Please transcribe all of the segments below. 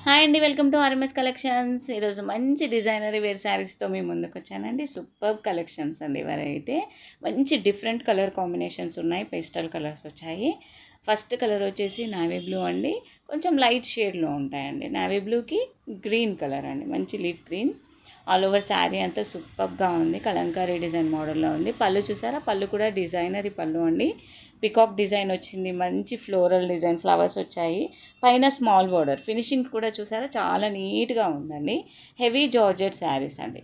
Hi అండి, welcome to RMS collections. ఈరోజు మంచి డిజైనరీ వేర్ శారీస్తో మీ ముందుకు వచ్చానండి. సూపర్ కలెక్షన్స్ అండి. ఇవరైతే మంచి డిఫరెంట్ కలర్ కాంబినేషన్స్ ఉన్నాయి. పేస్టల్ కలర్స్ వచ్చాయి. ఫస్ట్ కలర్ వచ్చేసి నావీ బ్లూ అండి. కొంచెం లైట్ షేడ్లో ఉంటాయండి. నావీ బ్లూకి గ్రీన్ కలర్ అండి, మంచి leaf green. All over sari అంతా సూపర్గా ఉంది. కలంకారీ డిజైన్ మోడల్లో ఉంది. పళ్ళు చూసారా, పళ్ళు కూడా డిజైనరీ పళ్ళు అండి. పికాక్ డిజైన్ వచ్చింది, మంచి ఫ్లోరల్ డిజైన్, ఫ్లవర్స్ వచ్చాయి. పైన స్మాల్ బోర్డర్. ఫినిషింగ్ కూడా చూసారా, చాలా నీట్గా ఉందండి. హెవీ జార్జెట్ శారీస్ అండి.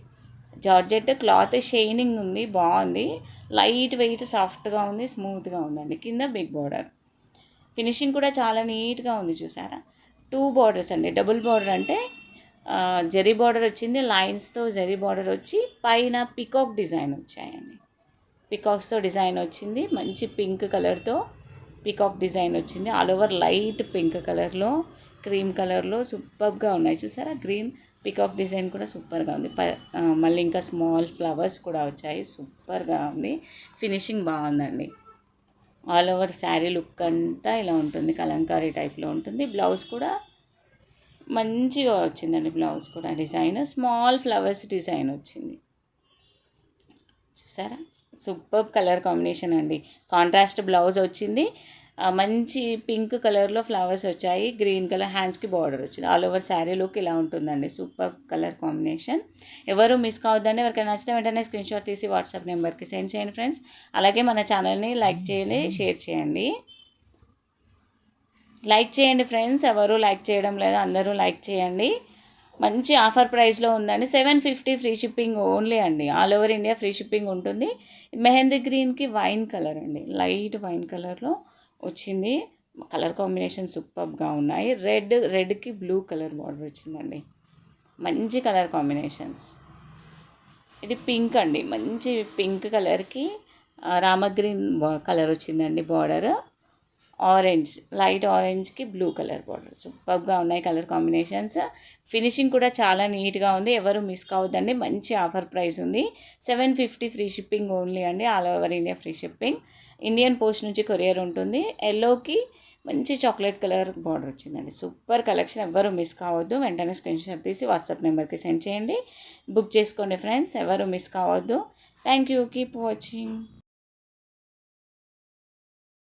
జార్జెట్ క్లాత్ షైనింగ్ ఉంది, బాగుంది. లైట్ వెయిట్, సాఫ్ట్గా ఉంది, స్మూత్గా ఉందండి. కింద బిగ్ బోర్డర్. ఫినిషింగ్ కూడా చాలా నీట్గా ఉంది చూసారా. 2 బార్డర్స్ అండి. డబుల్ బార్డర్ అంటే జరీ బార్డర్ వచ్చింది, లైన్స్తో జరీ బార్డర్ వచ్చి పైన పికాక్ డిజైన్ వచ్చాయండి. పికాక్స్తో డిజైన్ వచ్చింది. మంచి పింక్ కలర్తో పికాక్ డిజైన్ వచ్చింది. ఆల్ ఓవర్ లైట్ పింక్ కలర్లో, క్రీమ్ కలర్లో సూపర్గా ఉన్నాయి చూసారా. గ్రీన్ పికాక్ డిజైన్ కూడా సూపర్గా ఉంది. మళ్ళీ ఇంకా స్మాల్ ఫ్లవర్స్ కూడా వచ్చాయి. సూపర్గా ఉంది. ఫినిషింగ్ బాగుందండి. ఆల్ ఓవర్ శారీ లుక్ అంతా ఇలా ఉంటుంది, కలంకారీ టైప్లో ఉంటుంది. బ్లౌజ్ కూడా మంచిగా వచ్చిందండి. బ్లౌజ్ కూడా డిజైన్ స్మాల్ ఫ్లవర్స్ డిజైన్ వచ్చింది చూసారా. సూపర్ కలర్ కాంబినేషన్ అండి. కాంట్రాస్ట్ బ్లౌజ్ వచ్చింది. మంచి పింక్ కలర్లో ఫ్లవర్స్ వచ్చాయి. గ్రీన్ కలర్ హ్యాండ్స్కి బార్డర్ వచ్చింది. ఆల్ ఓవర్ శారీ లుక్ ఇలా ఉంటుందండి. Super colour combination. ఎవరు మిస్ కావద్దండి. ఎవరికైనా నచ్చితే వెంటనే స్క్రీన్ షాట్ తీసి వాట్సాప్ నెంబర్కి సెండ్ చేయండి ఫ్రెండ్స్. అలాగే మన ఛానల్ని లైక్ చేయండి, షేర్ చేయండి. లైక్ చేయండి ఫ్రెండ్స్. ఎవరు లైక్ చేయడం లేదు, అందరూ లైక్ చేయండి. మంచి ఆఫర్ ప్రైస్లో ఉందండి. 750 ఫ్రీ షిప్పింగ్ ఓన్లీ అండి. All over India free shipping ఉంటుంది. మెహందీ గ్రీన్కి వైన్ కలర్ అండి, లైట్ వైన్ కలర్లో వచ్చింది. కలర్ కాంబినేషన్ సూపర్గా ఉన్నాయి. రెడ్కి బ్లూ కలర్ బార్డర్ వచ్చిందండి. మంచి కలర్ కాంబినేషన్స్. ఇది పింక్ అండి, మంచి పింక్ కలర్కి రామగ్రీన్ కలర్ వచ్చిందండి బార్డర్. ఆరెంజ్, లైట్ ఆరెంజ్కి బ్లూ కలర్ బార్డర్. సూపర్గా ఉన్నాయి కలర్ కాంబినేషన్స్. ఫినిషింగ్ కూడా చాలా నీట్గా ఉంది. ఎవరు మిస్ కావద్దండి. మంచి ఆఫర్ ప్రైస్ ఉంది. 750 ఫ్రీ షిప్పింగ్ ఓన్లీ అండి. All over India free shipping. Indian post నుంచి కొరియర్ ఉంటుంది. ఎల్లోకి మంచి చాక్లెట్ కలర్ బార్డర్ వచ్చిందండి. Super collection. ఎవరు మిస్ కావద్దు. వెంటనే స్క్రీన్ షాట్ తీసి వాట్సాప్ నెంబర్కి సెండ్ చేయండి. బుక్ చేసుకోండి ఫ్రెండ్స్. ఎవరు మిస్ కావద్దు. Thank you. Keep watching.